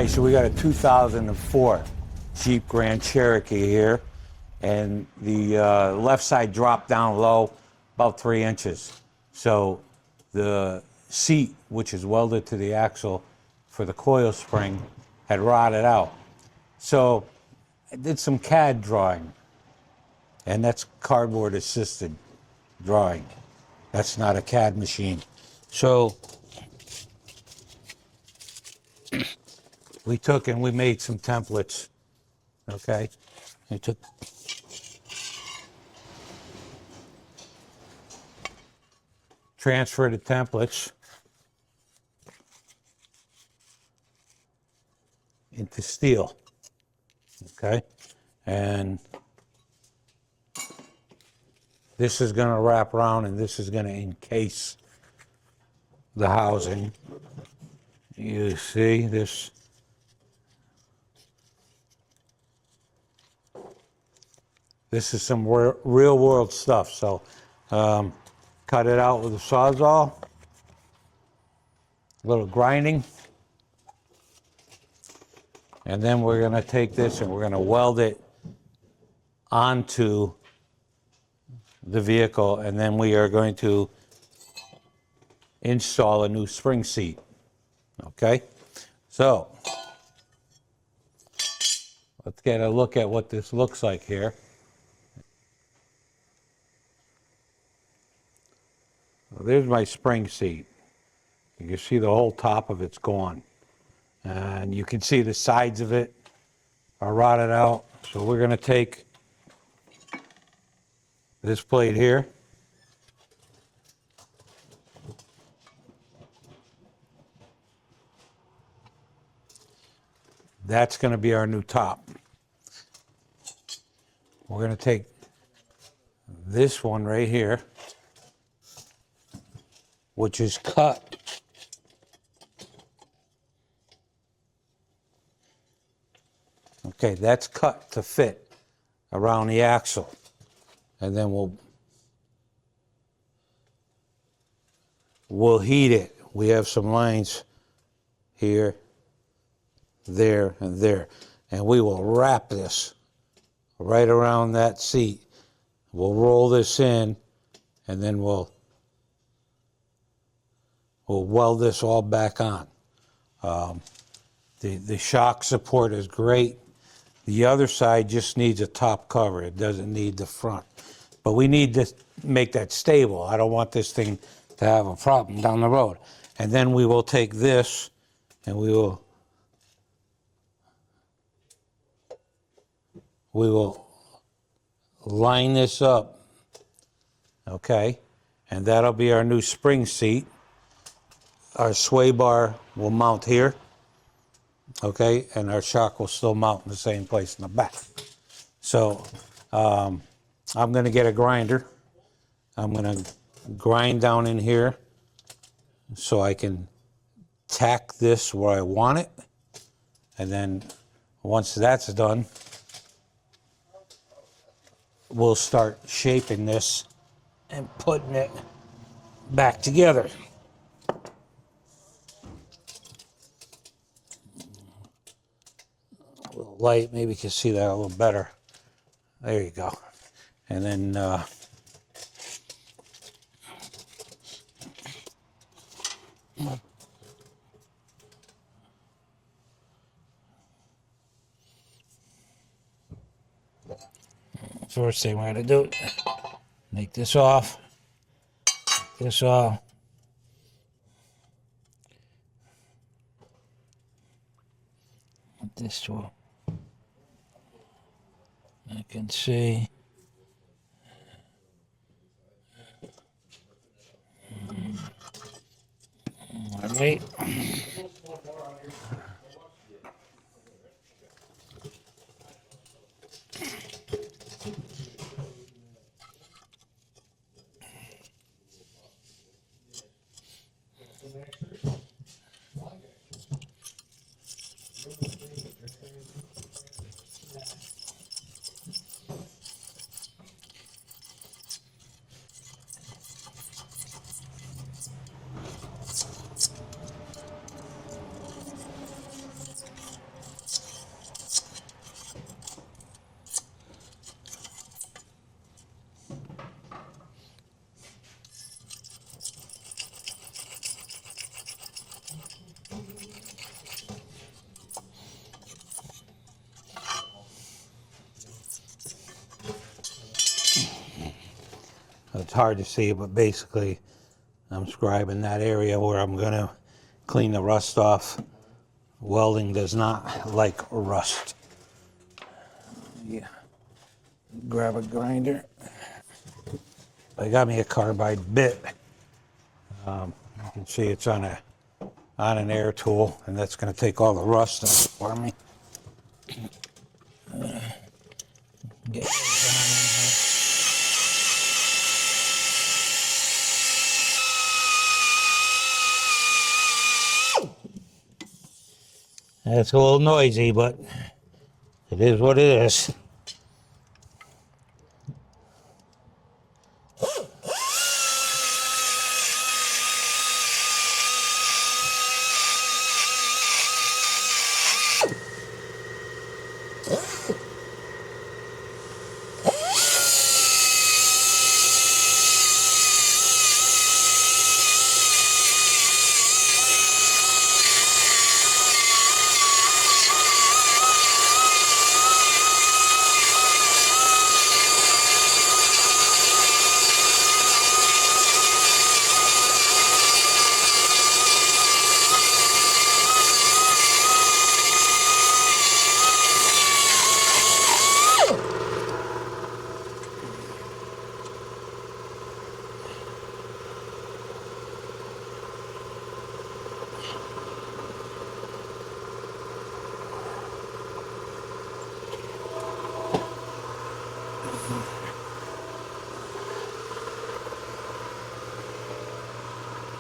Okay, so we got a 2004 Jeep Grand Cherokee here, and the left side dropped down low about 3 inches. So the seat, which is welded to the axle for the coil spring, had rotted out. So I did some CAD drawing, and that's cardboard assisted drawing. That's not a CAD machine. So we took and we made some templates, okay? We took transfer the templates into steel, okay? And this is gonna wrap around and this is gonna encase the housing. You see this? This is some real world stuff. So cut it out with a Sawzall, a little grinding. And then we're gonna take this and we're gonna weld it onto the vehicle, and then we are going to install a new spring seat. Okay, so let's get a look at what this looks like here. Well, there's my spring seat. You can see the whole top of it's gone, and you can see the sides of it are rotted out. So we're going to take this plate here, that's going to be our new top. We're going to take this one right here, which is cut okay, that's cut to fit around the axle, and then we'll heat it. We have some lines here, there, and there, and we will wrap this right around that seat. We'll roll this in, and then we'll weld this all back on. The shock support is great. The other side just needs a top cover. It doesn't need the front. But we need to make that stable. I don't want this thing to have a problem down the road. And then we will take this and we will line this up, okay? And that'll be our new spring seat. Our sway bar will mount here, okay? And our shock will still mount in the same place in the back. So I'm gonna get a grinder. I'm gonna grind down in here so I can tack this where I want it. And then once that's done, we'll start shaping this and putting it back together. A little light, maybe you can see that a little better. There you go. And then first thing we're gonna do, make this off, this off. This one, I can see. All right. It's hard to see, but basically I'm scribing that area where I'm going to clean the rust off. Welding does not like rust. Yeah. Grab a grinder. I got me a carbide bit. You can see it's on an air tool, and that's going to take all the rust off for me. Get That's a little noisy, but it is what it is.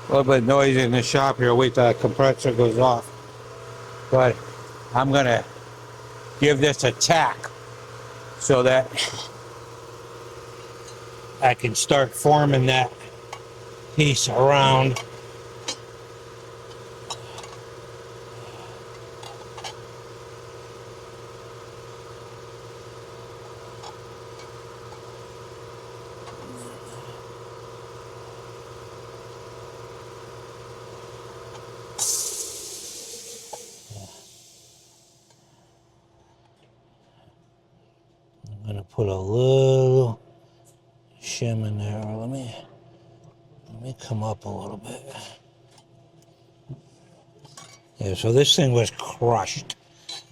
A little bit noisy in the shop here. Wait till that compressor goes off. But I'm going to give this a tack so that I can start forming that piece around. I'm going to put a little shim in there. Let me come up a little bit. Yeah, so this thing was crushed.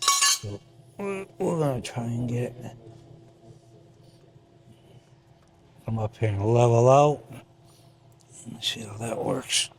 So we're going to try and get it. Come up here and level out. Let's see how that works.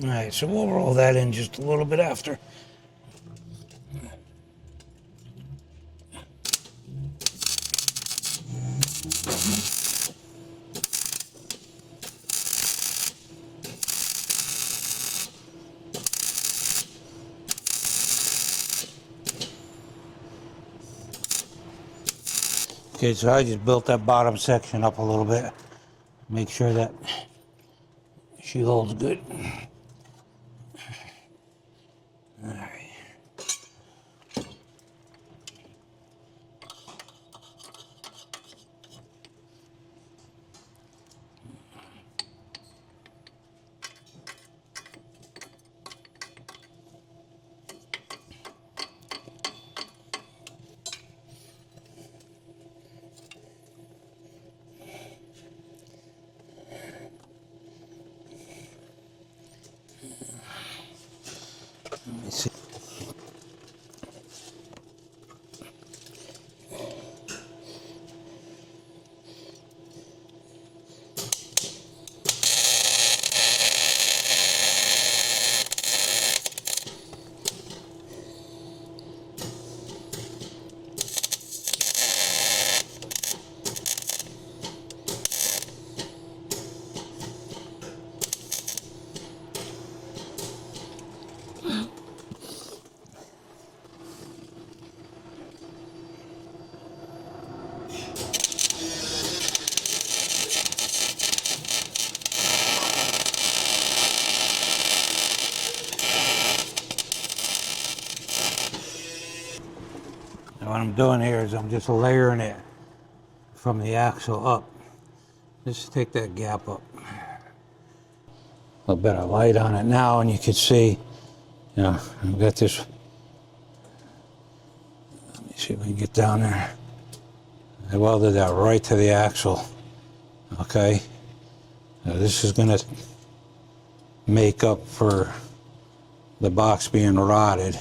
All right, so we'll roll that in just a little bit after. Okay, so I just built that bottom section up a little bit. Make sure that she holds good. All right. Let me see. what I'm doing here is I'm just layering it from the axle up. Just take that gap up. A little bit of light on it now, and you can see, you know, I've got this. Let me see if I can get down there. I welded that right to the axle. Okay. Now this is going to make up for the box being rotted.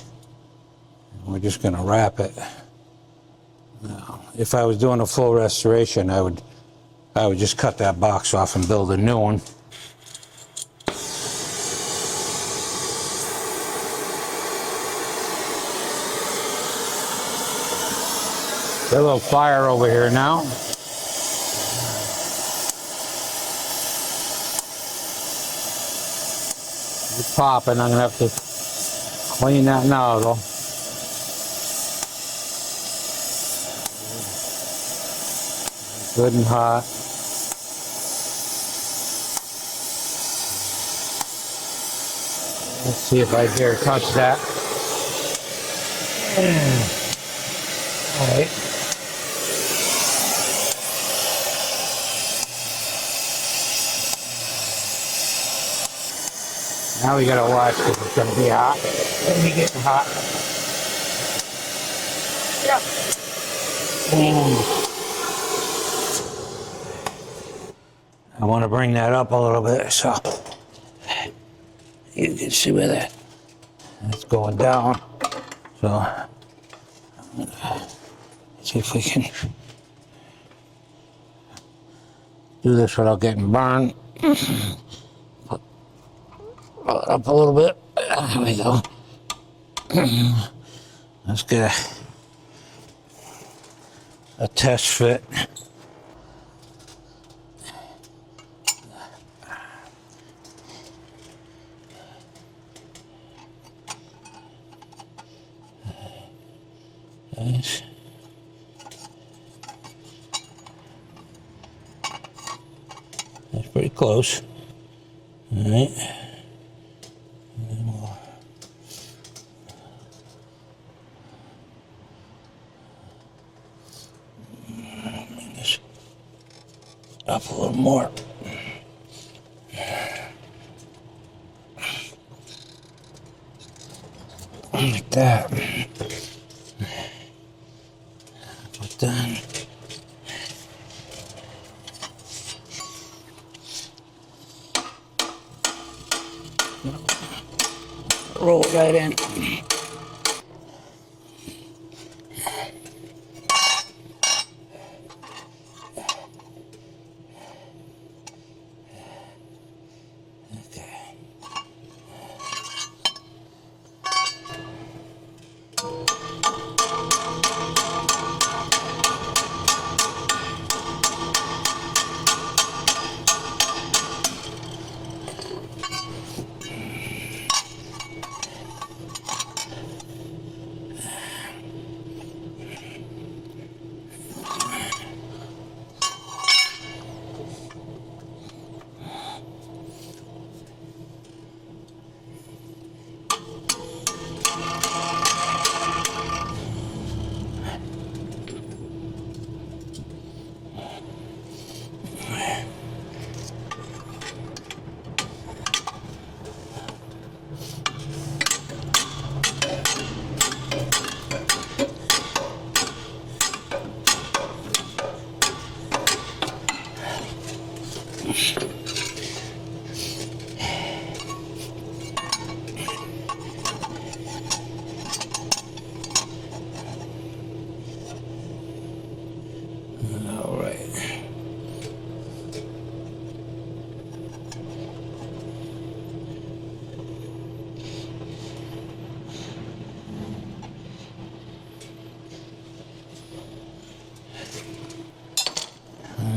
We're just going to wrap it. Now, if I was doing a full restoration, I would just cut that box off and build a new one. Got a little fire over here now. It's popping. I'm going to have to clean that nozzle. Good and hot. Let's see if I dare touch that. All right. Now we gotta watch because it's gonna be hot. It's gonna be getting hot. Yeah. I want to bring that up a little bit so you can see where that's going down. So let's see if we can do this without getting burned. Pull it up a little bit. There we go. Let's get a test fit. Nice. That's pretty close. All right. Bring this up a little more. Like that. Done. Roll it right in. Okay. All right.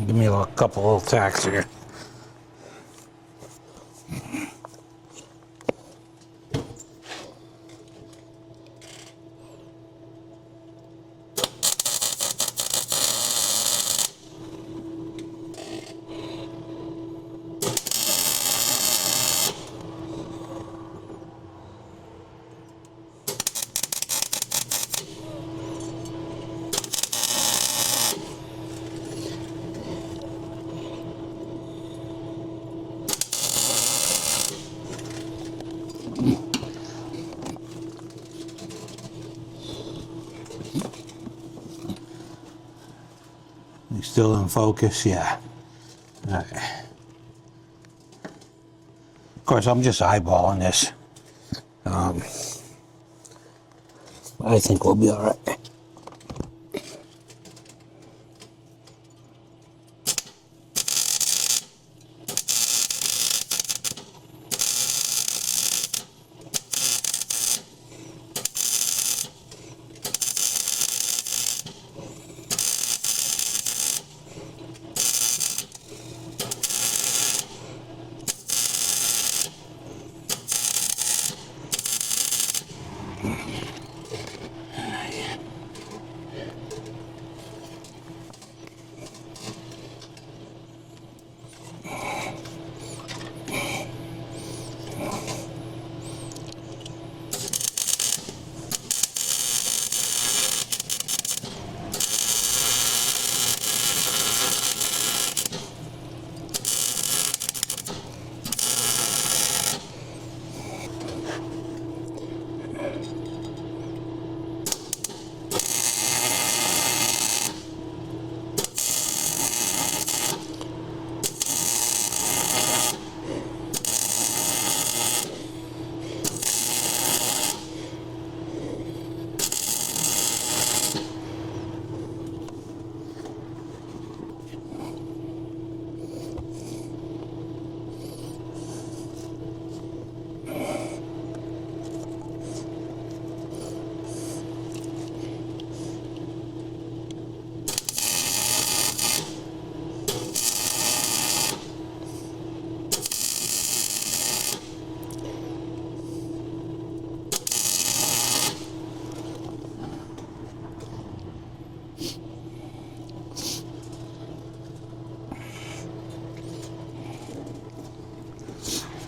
Give me a couple little tacks here. Still in focus, yeah. All right. Of course, I'm just eyeballing this. I think we'll be all right.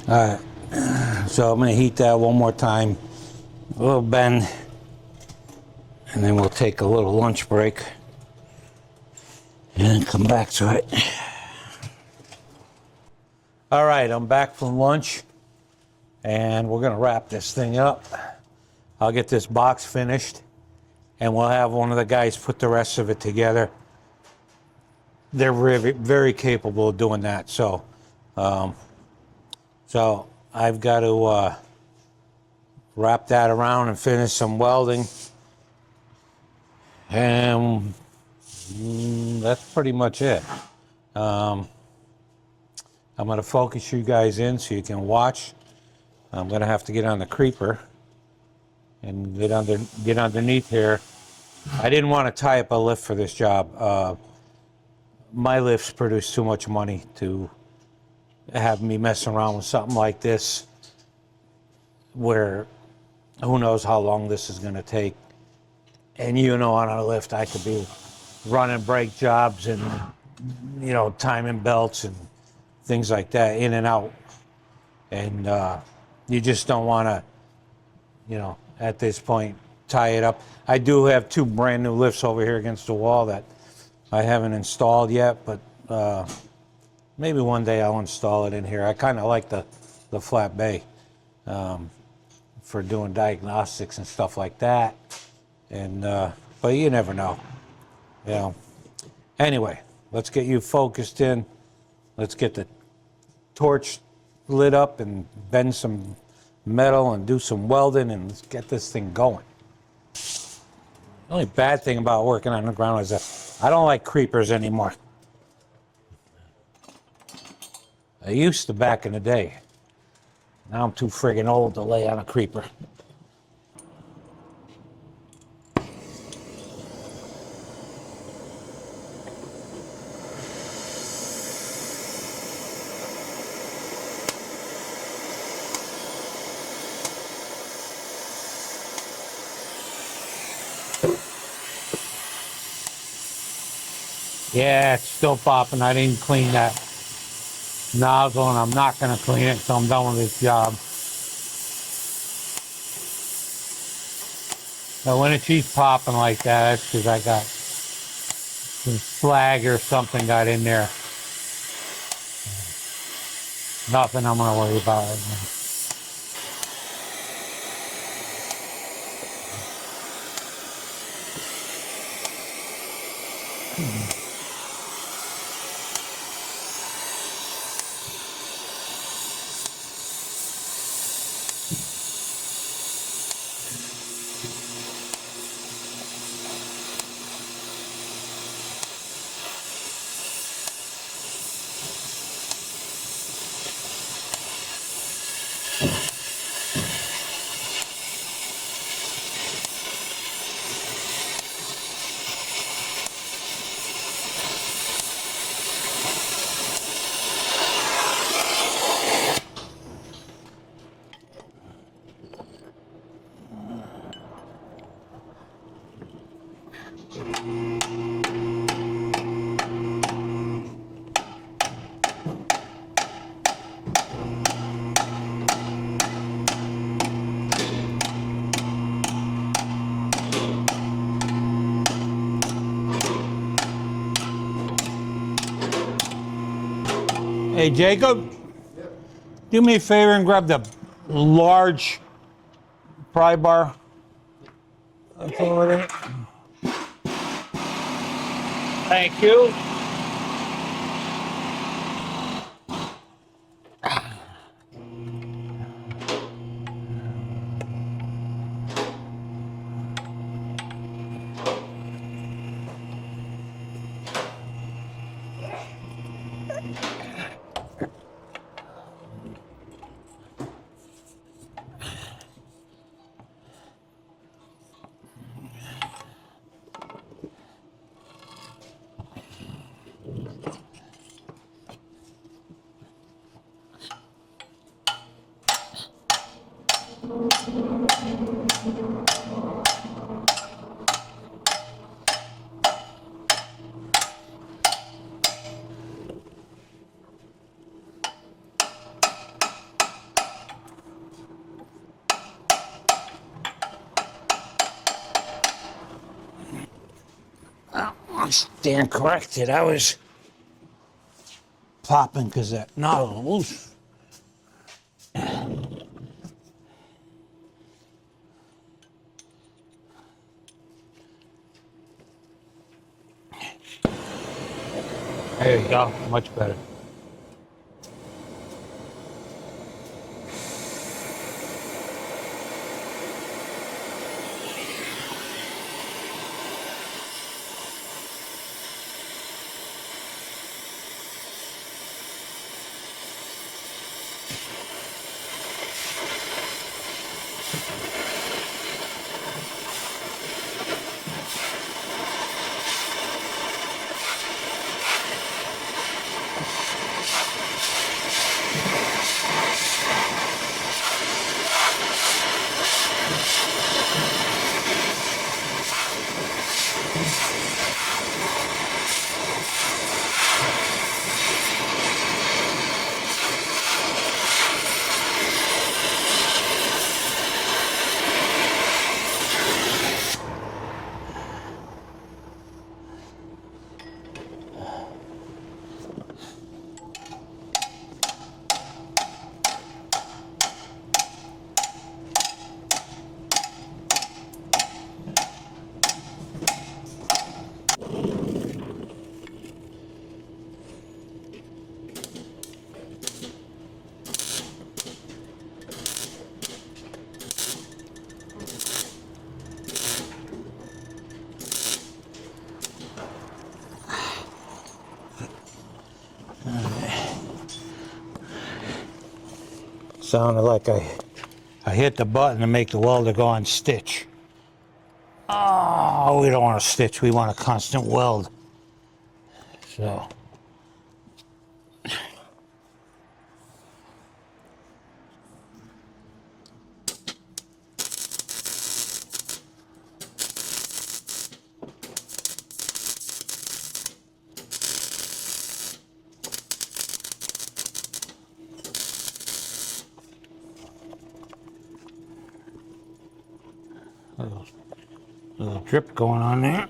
All right, so I'm gonna heat that one more time, a little bend, and then we'll take a little lunch break and then come back to it. All right, I'm back from lunch and we're gonna wrap this thing up. I'll get this box finished and we'll have one of the guys put the rest of it together. They're very, very capable of doing that, so I've got to wrap that around and finish some welding. And that's pretty much it. I'm going to focus you guys in so you can watch. I'm going to have to get on the creeper and get underneath here. I didn't want to tie up a lift for this job. My lifts produce too much money to have me messing around with something like this where who knows how long this is going to take. And you know, on a lift I could be running brake jobs and, you know, timing belts and things like that in and out. And you just don't want to, you know, at this point tie it up. I do have two brand new lifts over here against the wall that I haven't installed yet, but maybe one day I'll install it in here. I kind of like the flat bay for doing diagnostics and stuff like that. And but you never know, you know. Anyway, let's get you focused in. Let's get the torch lit up and bend some metal and do some welding and let's get this thing going. The only bad thing about working on the ground is that I don't like creepers anymore. I used to back in the day. Now I'm too friggin' old to lay on a creeper. Yeah, it's still popping. I didn't clean that nozzle and I'm not going to clean it until I'm done with this job. Now when it keeps popping like that, that's because I got some slag or something got in there. Nothing I'm going to worry about right now. Hey, Jacob, do me a favor and grab the large pry bar. That's over there. Thank you. I stand corrected. I was popping because that nozzle loose. There you go. Much better. Sounded like I hit the button to make the welder go on stitch. Oh, we don't want to stitch. We want a constant weld. So. Little drip going on there.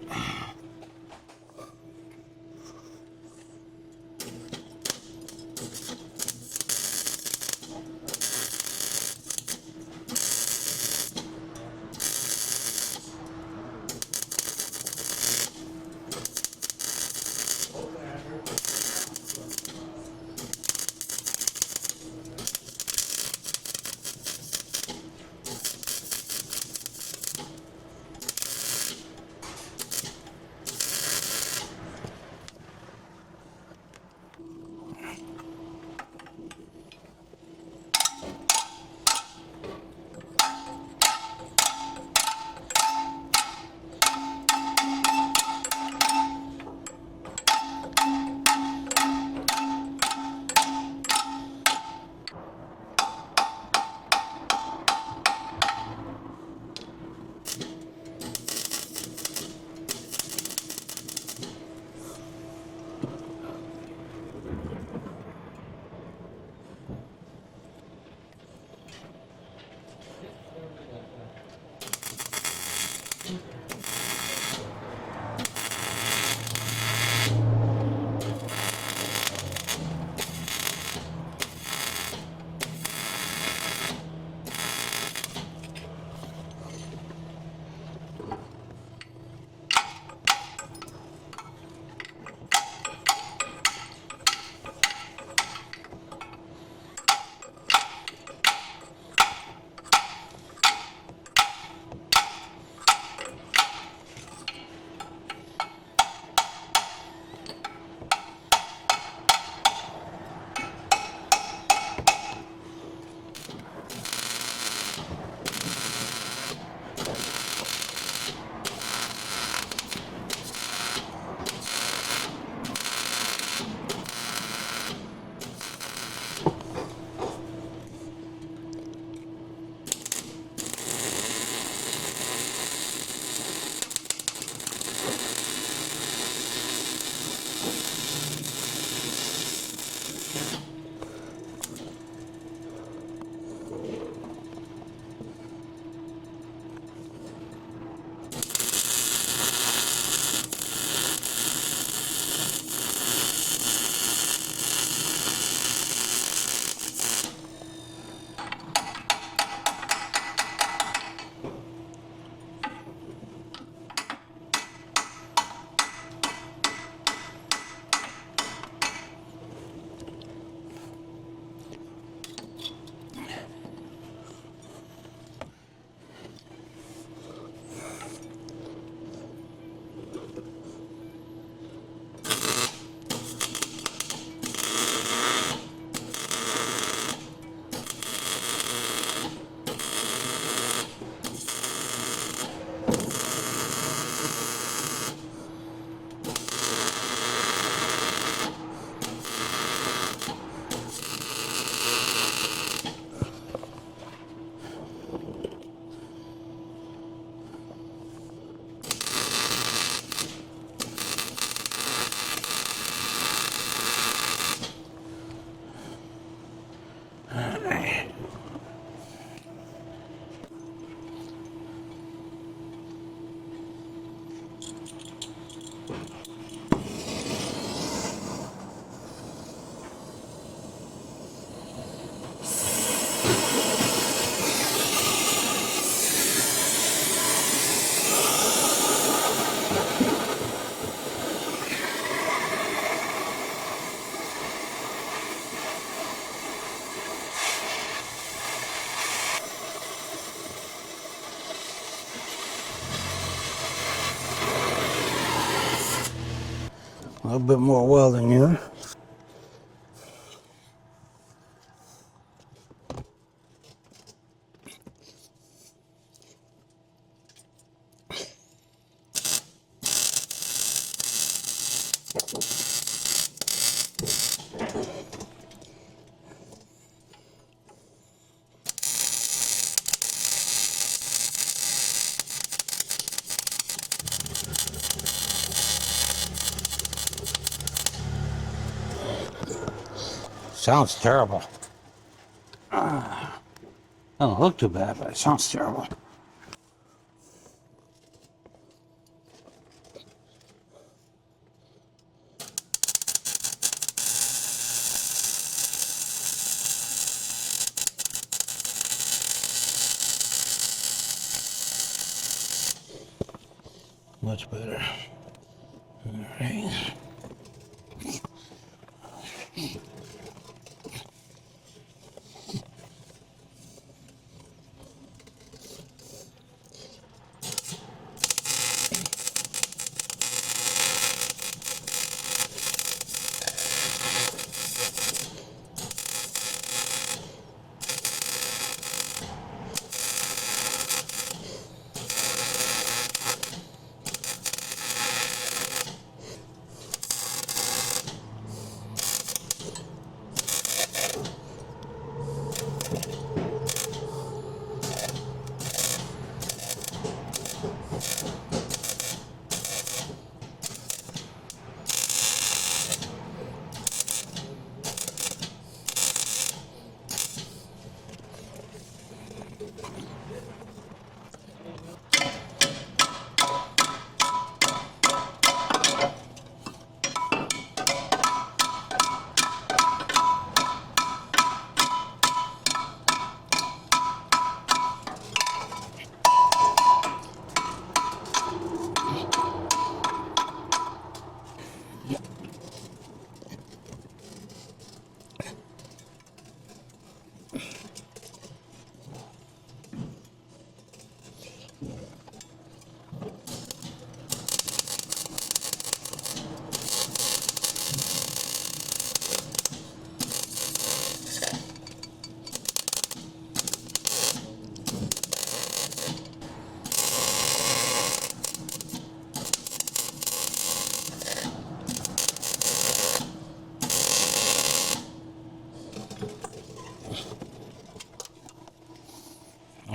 little bit more welding here. Sounds terrible. Doesn't look too bad, but it sounds terrible. Much better. All right.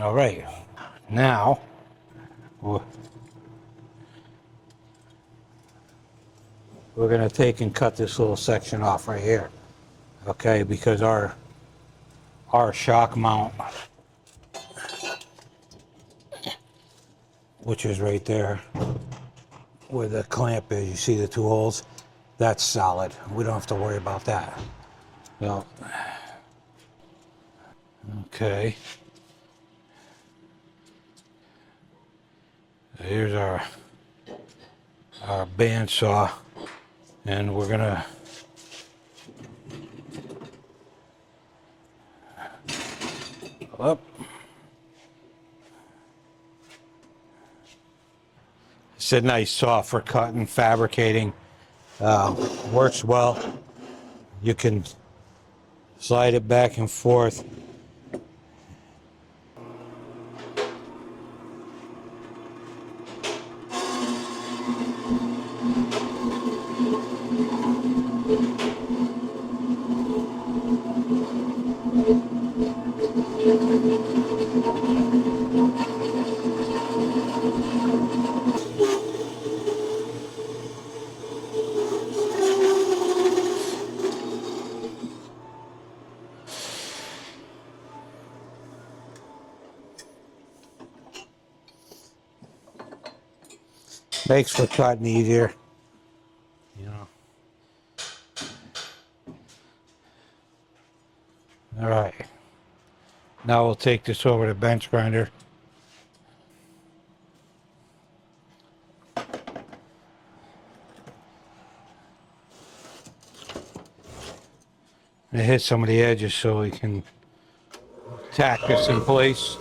All right, now we're going to take and cut this little section off right here, okay? Because our shock mount, which is right there where the clamp is, you see the two holes? That's solid. We don't have to worry about that. No. Okay. Here's our bandsaw, and we're gonna up. It's a nice saw for cutting, fabricating. Works well. You can slide it back and forth. Makes for cutting easier, you know. All right. Now we'll take this over to bench grinder. And hit some of the edges so we can tack this in place.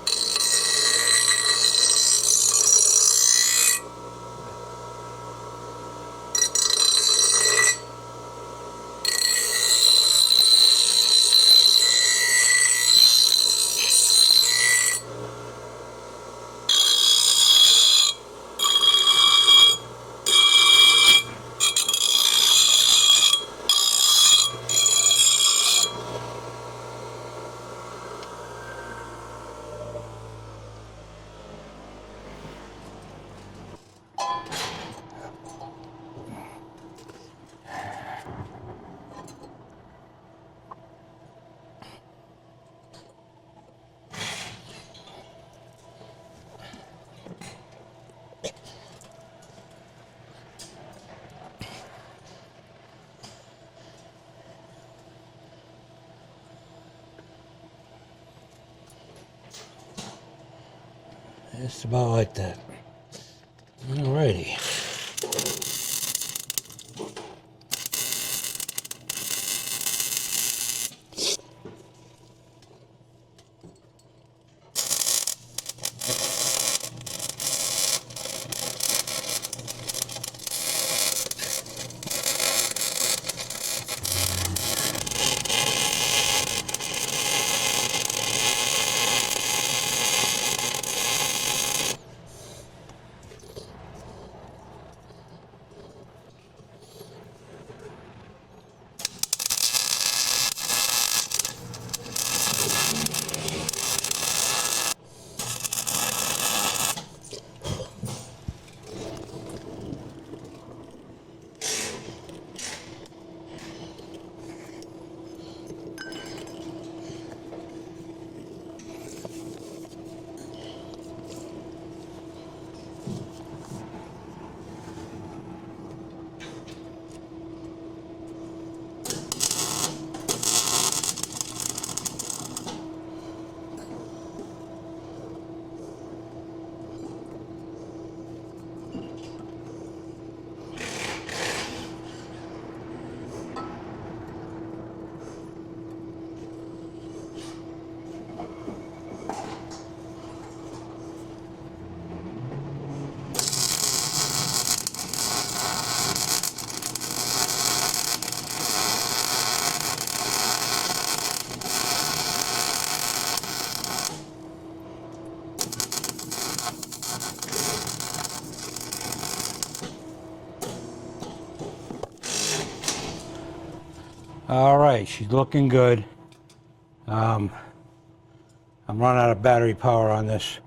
Just about like that. Alrighty. All right, she's looking good. I'm running out of battery power on this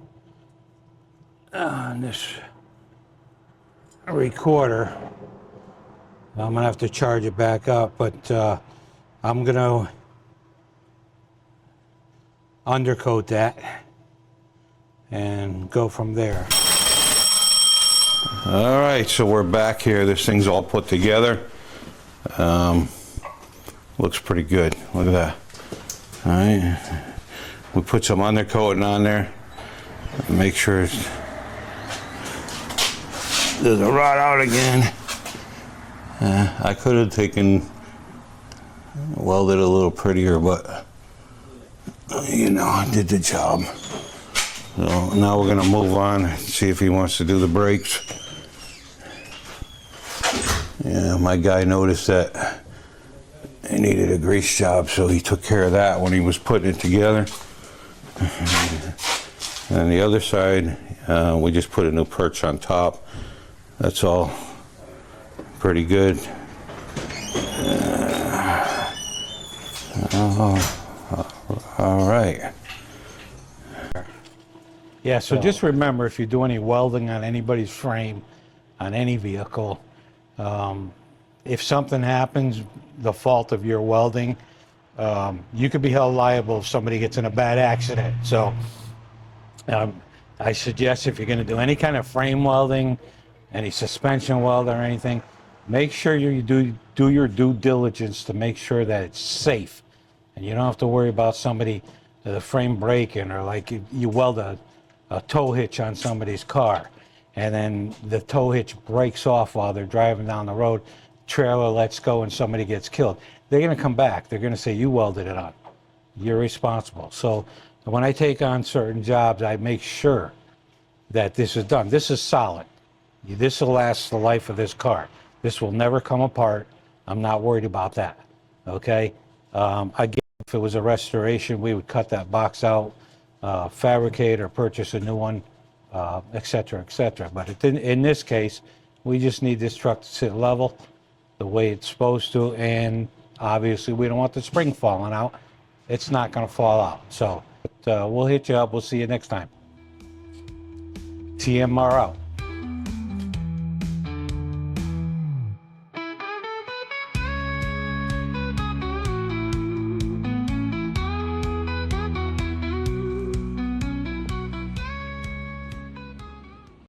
recorder. I'm gonna have to charge it back up, but I'm gonna undercoat that and go from there. All right, so we're back here. This thing's all put together. Looks pretty good. Look at that. All right. We put some undercoating on there. Make sure it doesn't rot out again. I could have welded a little prettier, but you know, I did the job. So now we're gonna move on and see if he wants to do the brakes. Yeah, my guy noticed that he needed a grease job, so he took care of that when he was putting it together. And the other side, we just put a new perch on top. That's all pretty good. All right. Yeah, so just remember, if you do any welding on anybody's frame, on any vehicle, if something happens, the fault of your welding, you could be held liable if somebody gets in a bad accident. So I suggest if you're going to do any kind of frame welding, any suspension weld or anything, make sure you do your due diligence to make sure that it's safe. And you don't have to worry about somebody, the frame breaking, or like you weld a tow hitch on somebody's car, and then the tow hitch breaks off while they're driving down the road, trailer lets go and somebody gets killed. They're going to come back. They're going to say, you welded it on. You're responsible. So when I take on certain jobs, I make sure that this is done. This is solid. This will last the life of this car. This will never come apart. I'm not worried about that. Okay? Again, if it was a restoration, we would cut that box out, fabricate or purchase a new one, et cetera, et cetera. But in this case, we just need this truck to sit level the way it's supposed to, and obviously we don't want the spring falling out. It's not going to fall out. So we'll hit you up. We'll see you next time. TMR out.